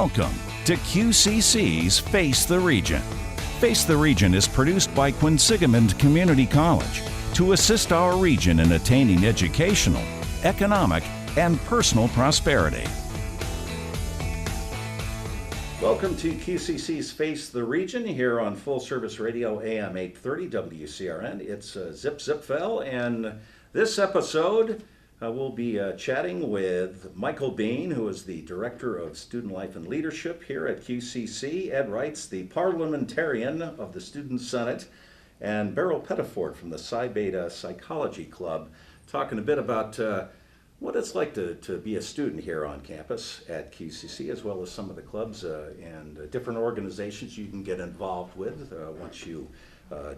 Welcome to QCC's Face the Region. Face the Region is produced by Quinsigamond Community College to assist our region in attaining educational, economic, and personal prosperity. Welcome to QCC's Face the Region here on Full Service Radio AM 830 WCRN. It's Zip Fell, and this episode we'll be chatting with Michael Bean, who is the Director of Student Life and Leadership here at QCC, Ed Wrights, the Parliamentarian of the Student Senate, and Beryl Pettiford from the Psi Beta Psychology Club, talking a bit about what it's like to be a student here on campus at QCC, as well as some of the clubs and different organizations you can get involved with once you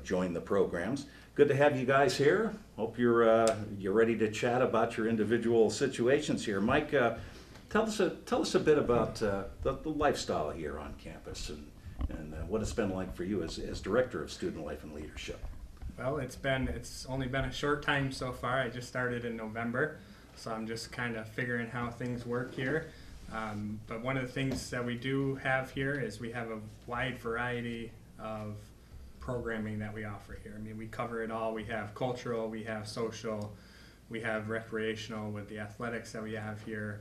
join the programs. Good to have you guys here. Hope you're ready to chat about your individual situations here. Mike, tell us a bit about the lifestyle here on campus and what it's been like for you as Director of Student Life and Leadership. Well, it's only been a short time so far. I just started in November, so I'm just kind of figuring how things work here. But one of the things that we do have here is we have a wide variety of programming that we offer here. I mean, we cover it all. We have cultural, we have social, we have recreational with the athletics that we have here.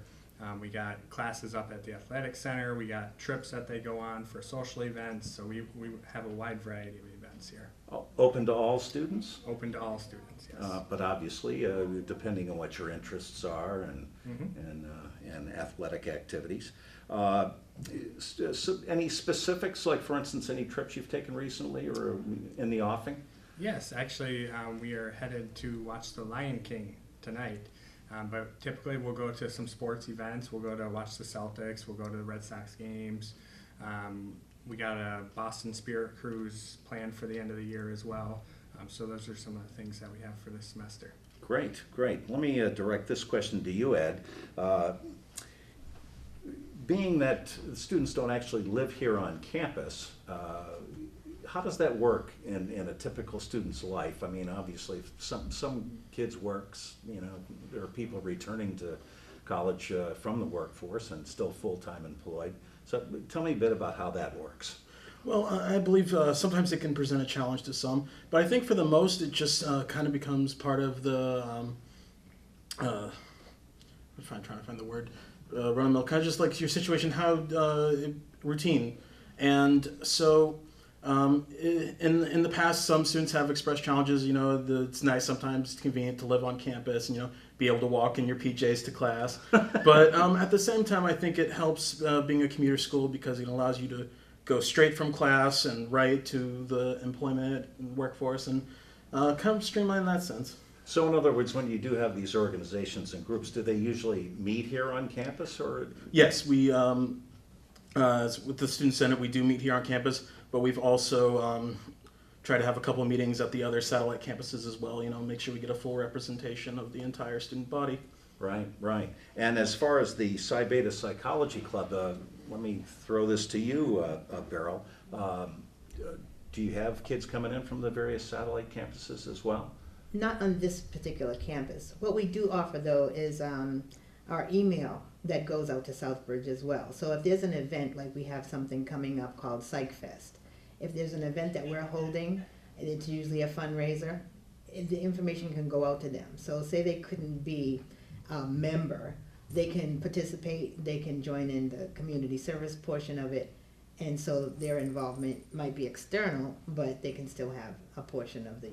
We got classes up at the athletic center. We got trips that they go on for social events. So we have a wide variety of events here. Open to all students? Open to all students, yes. But obviously, depending on what your interests are and athletic activities. Any specifics, like for instance, any trips you've taken recently or in the offing? Yes, actually, we are headed to watch The Lion King tonight. But typically we'll go to some sports events. We'll go to watch the Celtics. We'll go to the Red Sox games. We got a Boston Spirit cruise planned for the end of the year as well. So those are some of the things that we have for this semester. Great. Let me direct this question to you, Ed. Being that students don't actually live here on campus, how does that work in a typical student's life? I mean, obviously, some kids works. There are people returning to college from the workforce and still full-time employed. So tell me a bit about how that works. Well, I believe sometimes it can present a challenge to some, but I think for the most it just kind of becomes part of the, I'm trying to find the word, run of mill, kind of just like your situation, how routine. And so in the past, some students have expressed challenges. It's nice sometimes, it's convenient to live on campus and be able to walk in your PJs to class. But at the same time, I think it helps being a commuter school because it allows you to go straight from class and right to the employment and workforce and kind of streamline in that sense. So in other words, when you do have these organizations and groups, do they usually meet here on campus? Or Yes, we with the Student Senate, we do meet here on campus, but we've also tried to have a couple of meetings at the other satellite campuses as well, make sure we get a full representation of the entire student body. Right. And as far as the Psi Beta Psychology Club, let me throw this to you, Beryl. Do you have kids coming in from the various satellite campuses as well? Not on this particular campus. What we do offer, though, is our email that goes out to Southbridge as well. So if there's an event, like we have something coming up called Psych Fest, if there's an event that we're holding, and it's usually a fundraiser, the information can go out to them. So say they couldn't be a member, they can participate, they can join in the community service portion of it, and so their involvement might be external, but they can still have a portion of the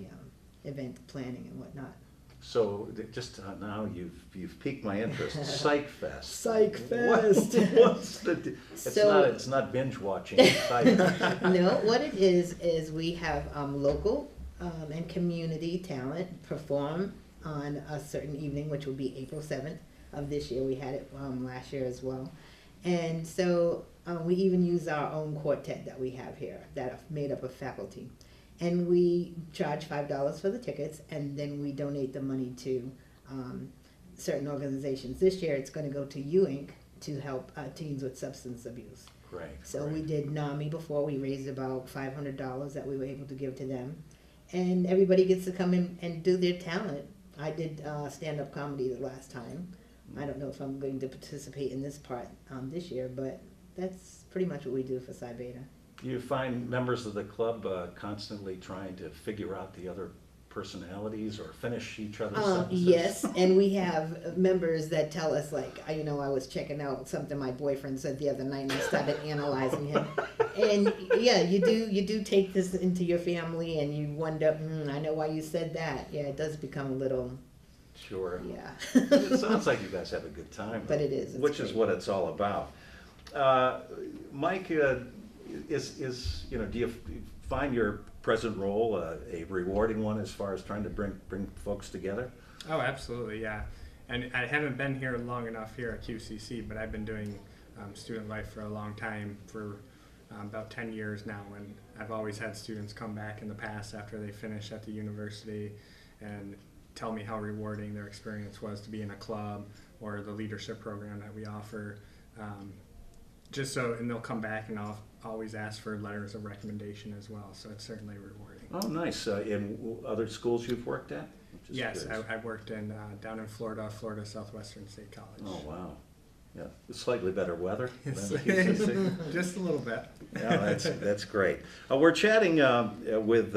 event planning and whatnot. So just now you've piqued my interest. Psych Fest. Psych Fest. What's the? It's not binge watching. No, what it is we have local and community talent perform on a certain evening, which will be April 7th of this year. We had it last year as well, and so we even use our own quartet that we have here that are made up of faculty. And we charge $5 for the tickets, and then we donate the money to certain organizations. This year it's going to go to U Inc. to help teens with substance abuse. Great. So we did NAMI before. We raised about $500 that we were able to give to them. And everybody gets to come in and do their talent. I did stand-up comedy the last time. I don't know if I'm going to participate in this part this year, but that's pretty much what we do for Psi Beta. Do you find members of the club constantly trying to figure out the other personalities or finish each other's sentences? Yes, and we have members that tell us, like, I was checking out something my boyfriend said the other night, and I started analyzing him. And yeah, you do take this into your family, and you wonder, I know why you said that. Yeah, it does become a little, Sure. yeah. It sounds like you guys have a good time. But it is. It's Which is great. what it's all about. Mike, is do you find your present role a rewarding one as far as trying to bring folks together? Oh, absolutely, yeah. And I haven't been here long enough here at QCC, but I've been doing student life for a long time, for about 10 years now, and I've always had students come back in the past after they finish at the university and tell me how rewarding their experience was to be in a club or the leadership program that we offer. And they'll come back, and I'll always ask for letters of recommendation as well, so it's certainly rewarding. Oh, nice. In other schools you've worked at? Just Yes, curious. I've worked down in Florida Southwestern State College. Oh, wow. Yeah, slightly better weather than Yes. QCC. Just a little bit. Yeah, that's great. We're chatting with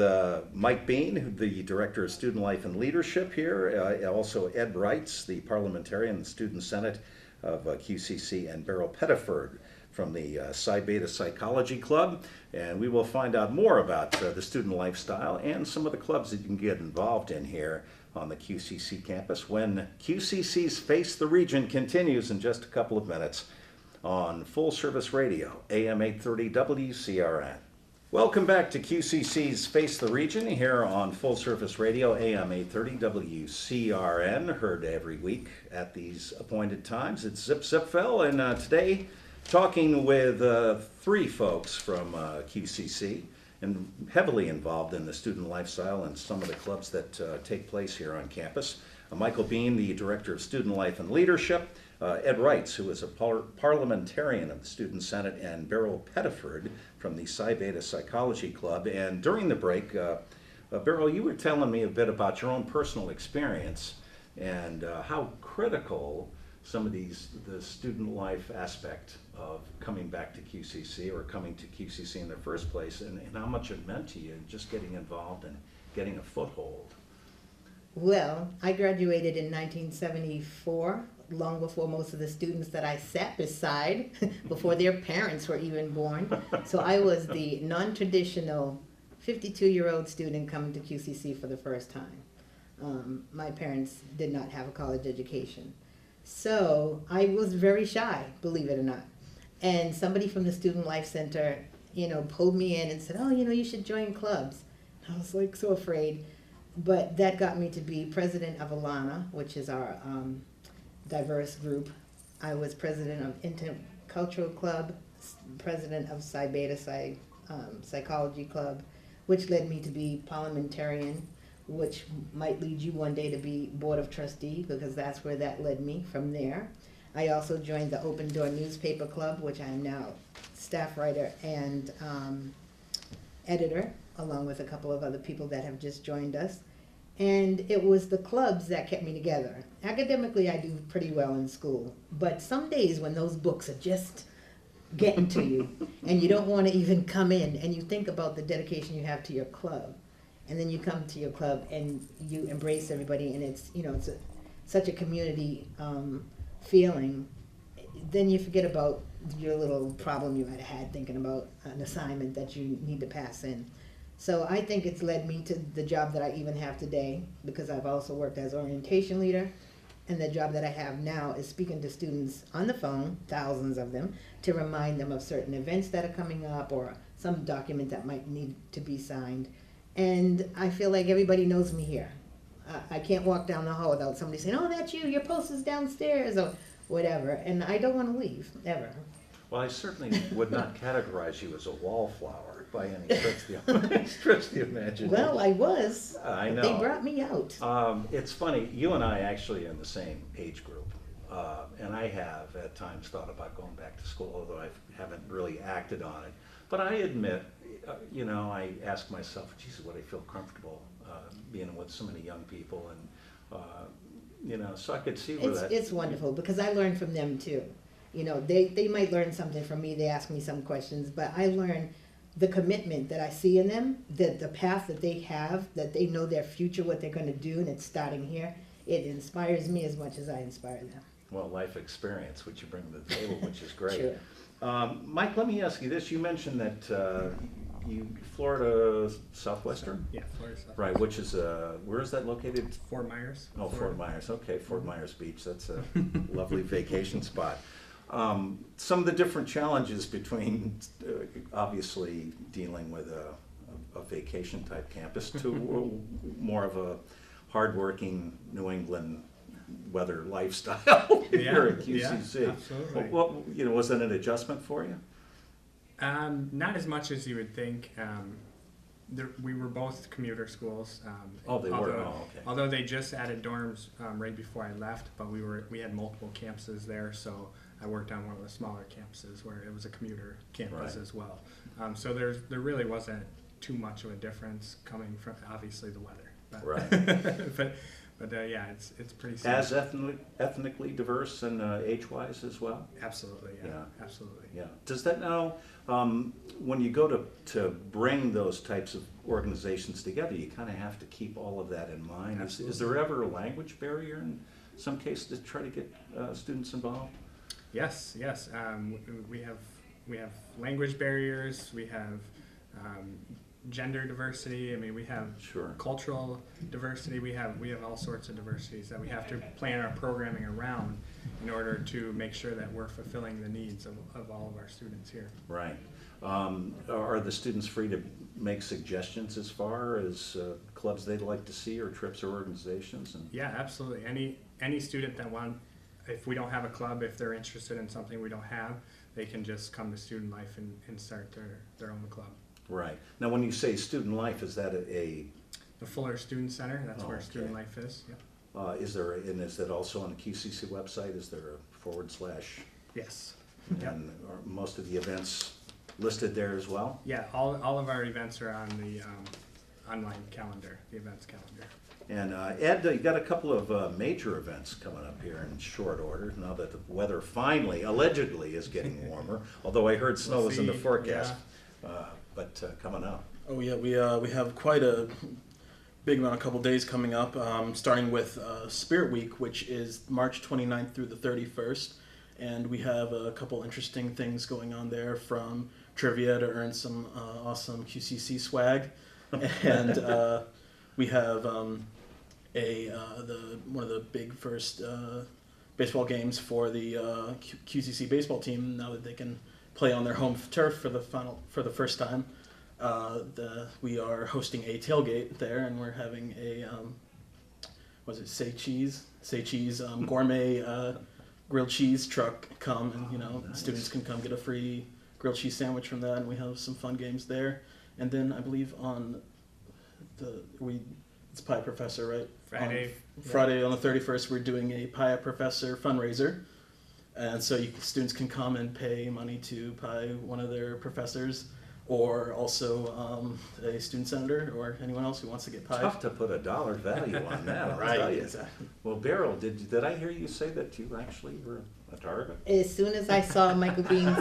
Mike Bean, the Director of Student Life and Leadership here, also Ed Wrights, the Parliamentarian and Student Senate of QCC, and Beryl Pettiford from the Psi Beta Psychology Club. And we will find out more about the student lifestyle and some of the clubs that you can get involved in here on the QCC campus when QCC's Face the Region continues in just a couple of minutes on Full Service Radio, AM 830 WCRN. Welcome back to QCC's Face the Region here on Full Service Radio, AM 830 WCRN, heard every week at these appointed times. It's Zip Zipfel, and today talking with three folks from QCC and heavily involved in the student lifestyle and some of the clubs that take place here on campus. Michael Bean, the Director of Student Life and Leadership, Ed Wrights, who is a parliamentarian of the Student Senate, and Beryl Pettiford from the Psi Beta Psychology Club. And during the break, Beryl, you were telling me a bit about your own personal experience and how critical some of the student life aspect of coming back to QCC or coming to QCC in the first place, and how much it meant to you just getting involved and getting a foothold. Well, I graduated in 1974, long before most of the students that I sat beside, before their parents were even born. So I was the non-traditional 52-year-old student coming to QCC for the first time. My parents did not have a college education. So I was very shy, believe it or not. And somebody from the Student Life Center, pulled me in and said, oh, you should join clubs. I was like so afraid. But that got me to be president of Alana, which is our diverse group. I was president of Intercultural Club, president of Psi Beta Psychology Club, which led me to be parliamentarian, which might lead you one day to be board of trustee, because that's where that led me from there. I also joined the Open Door Newspaper Club, which I am now staff writer and editor, along with a couple of other people that have just joined us. And it was the clubs that kept me together. Academically, I do pretty well in school, but some days when those books are just getting to you and you don't want to even come in, and you think about the dedication you have to your club, and then you come to your club and you embrace everybody, and it's such a community feeling, then you forget about your little problem you might have had thinking about an assignment that you need to pass in. So I think it's led me to the job that I even have today, because I've also worked as orientation leader, and the job that I have now is speaking to students on the phone, thousands of them, to remind them of certain events that are coming up or some document that might need to be signed. And I feel like everybody knows me here. I can't walk down the hall without somebody saying, oh, that's you, your poster's downstairs, or whatever, and I don't want to leave, ever. Well, I certainly would not categorize you as a wallflower by any stretch of the imagination. Well, I was. I know. They brought me out. It's funny, you and I actually are in the same age group, and I have at times thought about going back to school, although I haven't really acted on it. But I admit, I ask myself, Jesus, would I feel comfortable being with so many young people, and so I could see where It's wonderful, because I learned from them too. You know, they might learn something from me, they ask me some questions, but I learn the commitment that I see in them, the path that they have, that they know their future, what they're gonna do, and it's starting here. It inspires me as much as I inspire them. Well, life experience, which you bring to the table, which is great. Sure. Mike, let me ask you this. You mentioned that you Florida Southwestern? Yeah, Florida South. Right, which is, where is that located? Fort Myers. Oh, Florida. Fort Myers, okay, Fort Myers Beach, that's a lovely vacation spot. Some of the different challenges between, obviously, dealing with a vacation type campus to more of a hardworking New England weather lifestyle here at QCC. Yeah, absolutely. Well, you know, was that an adjustment for you? Not as much as you would think. We were both commuter schools. Oh, they were? Although, Oh, okay. Although they just added dorms right before I left, but we had multiple campuses there, so I worked on one of the smaller campuses where it was a commuter campus Right. as well. So there really wasn't too much of a difference coming from obviously the weather. But, Right. but yeah, it's pretty similar. As ethnically diverse and age-wise as well? Absolutely, yeah, Yeah. absolutely. Yeah. Does that now, when you go to bring those types of organizations together, you kind of have to keep all of that in mind? Is there ever a language barrier in some cases to try to get students involved? Yes. We have language barriers. We have gender diversity. I mean, we have Sure. cultural diversity. We have all sorts of diversities that we have to plan our programming around in order to make sure that we're fulfilling the needs of all of our students here. Right. Are the students free to make suggestions as far as clubs they'd like to see or trips or organizations? And Yeah, absolutely. Any student that if we don't have a club, if they're interested in something we don't have, they can just come to Student Life and start their own club. Right. Now, when you say student life, is that a The Fuller Student Center, that's Oh, where okay. Student Life is. Yep. is that also on the QCC website? Is there a / Yes. Yep. and are most of the events listed there as well? Yeah, all of our events are on the online calendar, the events calendar. And Ed, you got a couple of major events coming up here in short order now that the weather finally, allegedly, is getting warmer. Although I heard snow We'll was in the see, forecast, but coming up. Oh yeah, we have quite a big amount, a couple days coming up, starting with Spirit Week, which is March 29th through the 31st. And we have a couple interesting things going on there, from trivia to earn some awesome QCC swag. And we have one of the big first baseball games for the QCC baseball team, now that they can play on their home turf for the first time. We are hosting a tailgate there, and we're having a Say Cheese gourmet grilled cheese truck come, and Nice. students can come get a free grilled cheese sandwich from that, and we have some fun games there. And then I believe on it's Pie Professor, right? Friday. Friday on the 31st, we're doing a Pie Professor fundraiser. And so students can come and pay money to pie one of their professors, or also a student senator, or anyone else who wants to get pied. Tough to put a dollar value on that, I'll tell you. Exactly. Well, Beryl, did I hear you say that you actually were a target? As soon as I saw Michael Bean's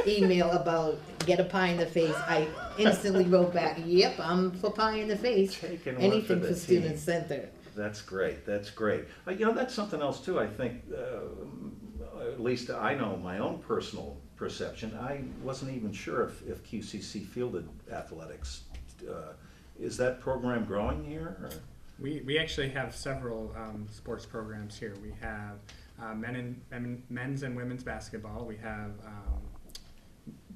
email about get a pie in the face, I instantly wrote back, yep, I'm for pie in the face. Taking one Anything for for the Student team. Center. That's great. That's great. That's something else too. I think, at least I know my own personal perception. I wasn't even sure if QCC fielded athletics. Is that program growing here? Or? We actually have several sports programs here. We have men's and women's basketball. We have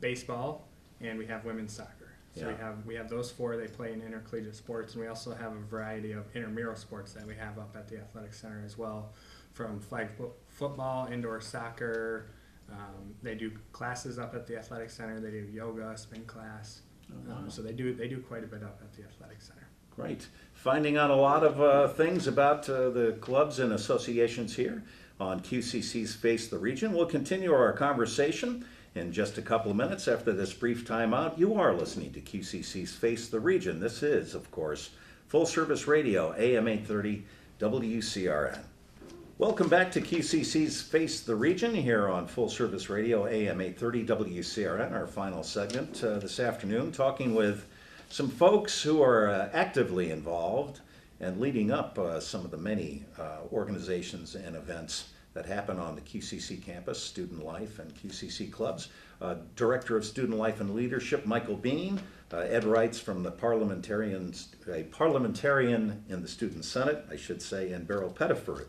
baseball, and we have women's soccer. So Yeah. we have those four. They play in intercollegiate sports, and we also have a variety of intramural sports that we have up at the athletic center as well, from flag football, indoor soccer. They do classes up at the athletic center. They do yoga, spin class. Oh, wow. So they do quite a bit up at the athletic center. Great. Finding out a lot of things about the clubs and associations here on QCC's Face the Region. We'll continue our conversation in just a couple of minutes after this brief timeout. You are listening to QCC's Face the Region. This is, of course, Full Service Radio, AM 830, WCRN. Welcome back to QCC's Face the Region here on Full Service Radio, AM 830 WCRN, our final segment this afternoon, talking with some folks who are actively involved and leading up some of the many organizations and events that happen on the QCC campus, Student Life and QCC clubs. Director of Student Life and Leadership, Michael Bean, Ed Wrights from the parliamentarian in the Student Senate, I should say, and Beryl Pettiford,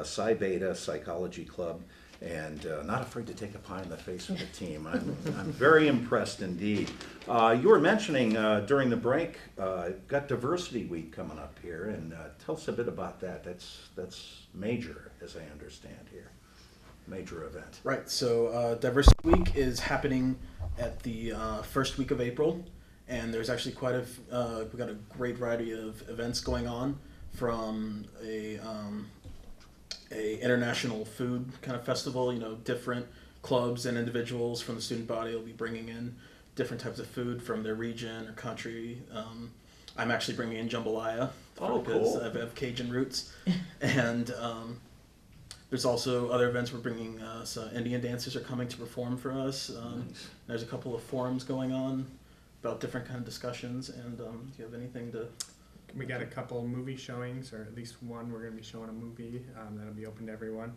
Psi Beta Psychology Club, and not afraid to take a pie in the face with the team. I'm very impressed indeed. You were mentioning during the break, got Diversity Week coming up here, and tell us a bit about that. That's major, as I understand here. Major event. Right, so Diversity Week is happening at the first week of April, and there's actually we've got a great variety of events going on, from a international food kind of festival. Different clubs and individuals from the student body will be bringing in different types of food from their region or country. I'm actually bringing in jambalaya because cool. I have Cajun roots, and there's also other events. We're bringing Indian dancers are coming to perform for us. Nice. There's a couple of forums going on about different kind of discussions. And do you have anything to? We got a couple movie showings, or at least one. We're going to be showing a movie that'll be open to everyone.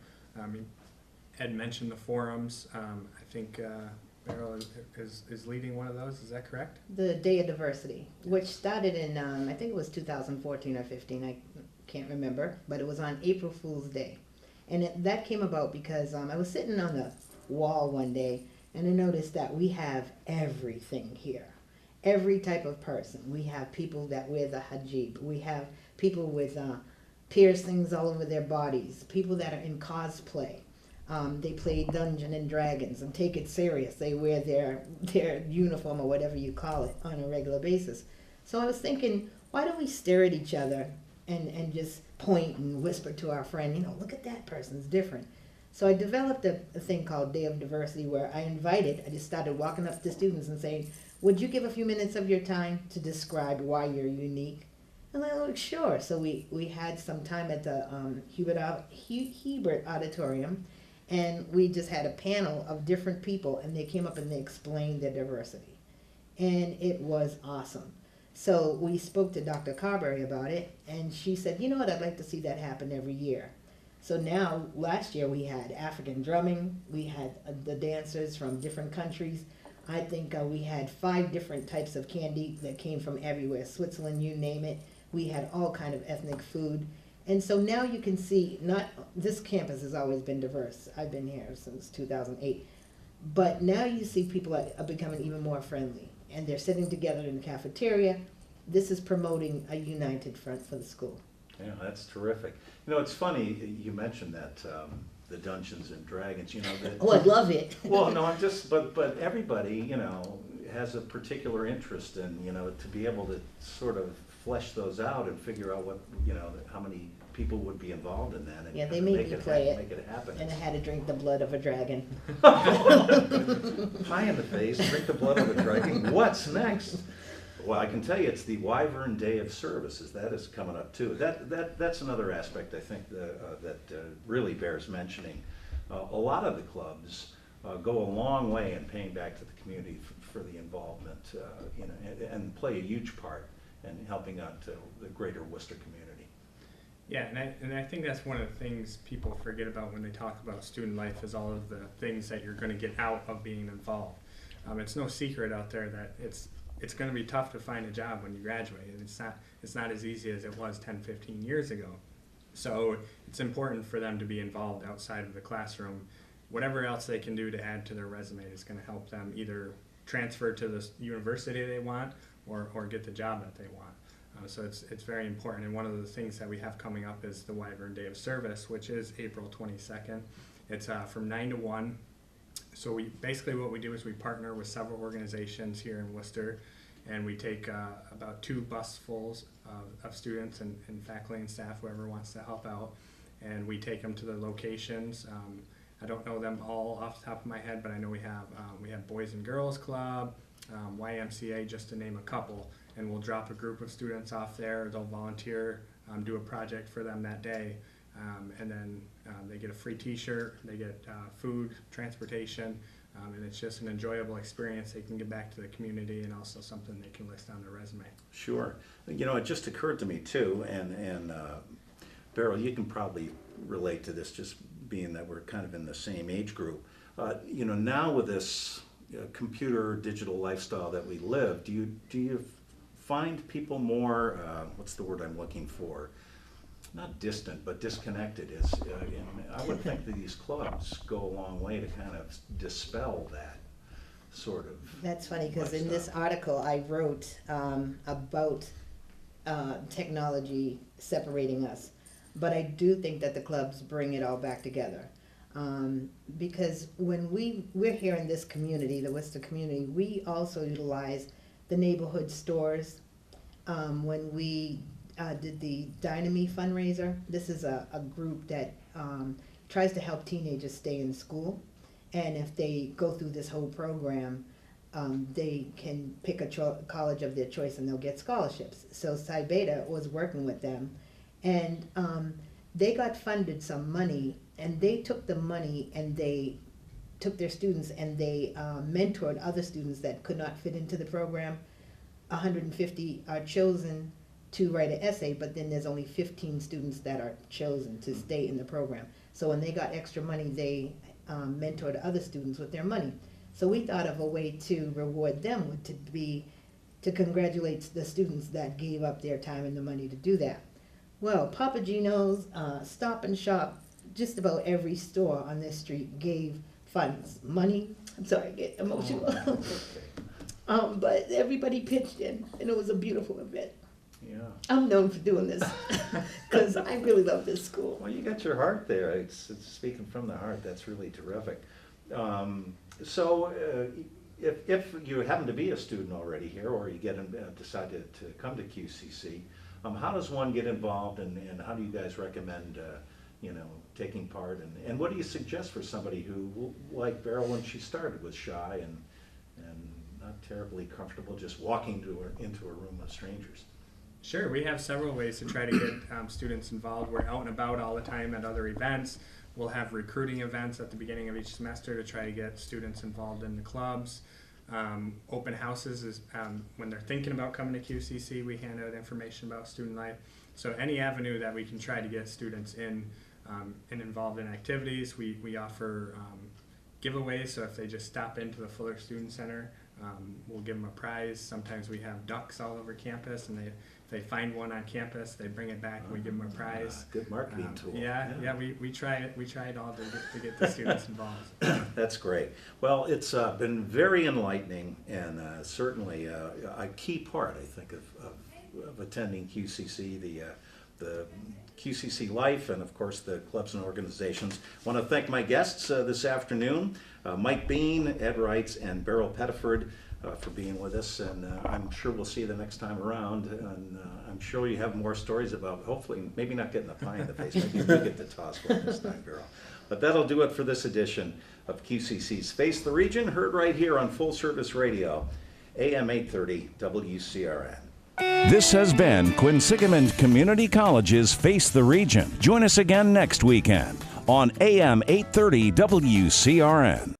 Ed mentioned the forums. I think Beryl is leading one of those. Is that correct? The Day of Diversity, which started in, I think it was 2014 or 15, I can't remember, but it was on April Fool's Day. And that came about because I was sitting on the wall one day, and I noticed that we have everything here. Every type of person. We have people that wear the hijab. We have people with piercings all over their bodies. People that are in cosplay. They play Dungeons and Dragons and take it serious. They wear their uniform, or whatever you call it, on a regular basis. So I was thinking, why don't we stare at each other and just point and whisper to our friend, look at that person, it's different. So I developed a thing called Day of Diversity, where I just started walking up to students and saying, would you give a few minutes of your time to describe why you're unique? And they're like, sure. So we had some time at the Hebert Auditorium, and we just had a panel of different people, and they came up and they explained their diversity. And it was awesome. So we spoke to Dr. Carberry about it, and she said, you know what, I'd like to see that happen every year. So now, last year we had African drumming, we had the dancers from different countries. I think we had 5 different types of candy that came from everywhere. Switzerland, you name it. We had all kind of ethnic food. And so now you can see, this campus has always been diverse. I've been here since 2008. But now you see people are becoming even more friendly. And they're sitting together in the cafeteria. This is promoting a united front for the school. Yeah, that's terrific. It's funny you mentioned that the Dungeons and Dragons. Oh, I love it. Well, no, but everybody has a particular interest in to be able to sort of flesh those out and figure out what how many people would be involved in that. And Yeah, they made me play it. Make it happen. And I had to drink the blood of a dragon. Pie in the face, drink the blood of a dragon. What's next? Well, I can tell you, it's the Wyvern Day of Services. That is coming up too. That's another aspect I think that really bears mentioning. A lot of the clubs go a long way in paying back to the community for the involvement, and play a huge part in helping out the greater Worcester community. Yeah, and I think that's one of the things people forget about when they talk about student life, is all of the things that you're going to get out of being involved. It's no secret out there that it's going to be tough to find a job when you graduate. It's not as easy as it was 10, 15 years ago. So it's important for them to be involved outside of the classroom. Whatever else they can do to add to their resume is going to help them either transfer to the university they want or get the job that they want. So it's very important. And one of the things that we have coming up is the Wyvern Day of Service, which is April 22nd. It's from 9 to 1. So what we do is we partner with several organizations here in Worcester, and we take about 2 busfuls of students and faculty and staff, whoever wants to help out, and we take them to the locations. I don't know them all off the top of my head, but I know we have Boys and Girls Club, YMCA, just to name a couple, and we'll drop a group of students off there. They'll volunteer, do a project for them that day, and then they get a free T-shirt, they get food, transportation, and it's just an enjoyable experience. They can give back to the community and also something they can list on their resume. Sure. You know, it just occurred to me too, and Beryl, you can probably relate to this, just being that we're kind of in the same age group. You know, now with this computer digital lifestyle that we live, do you find people more, what's the word I'm looking for? Not distant, but disconnected. I would think that these clubs go a long way to kind of dispel that sort of. That's funny, because in lifestyle. this article I wrote about technology separating us. But I do think that the clubs bring it all back together. Because when we're here in this community, the Worcester community, we also utilize the neighborhood stores. When we did the Dyname fundraiser, this is a group that tries to help teenagers stay in school. And if they go through this whole program, they can pick a college of their choice and they'll get scholarships. So Psi Beta was working with them, and they got funded some money, and they took the money and they took their students and they mentored other students that could not fit into the program. 150 are chosen to write an essay, but then there's only 15 students that are chosen to stay in the program. So when they got extra money, they mentored other students with their money. So we thought of a way to reward them would to congratulate the students that gave up their time and the money to do that. Well, Papa Gino's, Stop and Shop, just about every store on this street gave funds, money. I'm sorry, I get emotional. But everybody pitched in, and it was a beautiful event. Yeah. I'm known for doing this because I really love this school. Well, you got your heart there. It's speaking from the heart. That's really terrific. So, if you happen to be a student already here, or you decided to come to QCC, how does one get involved, and how do you guys recommend, taking part? And what do you suggest for somebody who, like Beryl, when she started, was shy and not terribly comfortable just walking into a room of strangers? Sure, we have several ways to try to get students involved. We're out and about all the time at other events. We'll have recruiting events at the beginning of each semester to try to get students involved in the clubs. Open houses is when they're thinking about coming to QCC, we hand out information about student life. So any avenue that we can try to get students in and involved in activities. We offer giveaways, so if they just stop into the Fuller Student Center, we'll give them a prize. Sometimes we have ducks all over campus, and if they find one on campus, they bring it back and we give them a prize. Good marketing tool. Yeah, we try it all to get the students involved. That's great. Well, it's been very enlightening, and certainly a key part, I think, of attending QCC, the QCC life, and of course the clubs and organizations. I want to thank my guests this afternoon, Mike Bean, Ed Wrights, and Beryl Pettiford, for being with us, and I'm sure we'll see you the next time around, and I'm sure you have more stories about, hopefully, maybe not getting a pie in the face, maybe you get to toss one this time, Beryl. But that'll do it for this edition of QCC's Face the Region, heard right here on Full Service Radio, AM 830 WCRN. This has been Quinsigamond Community College's Face the Region. Join us again next weekend on AM 830 WCRN.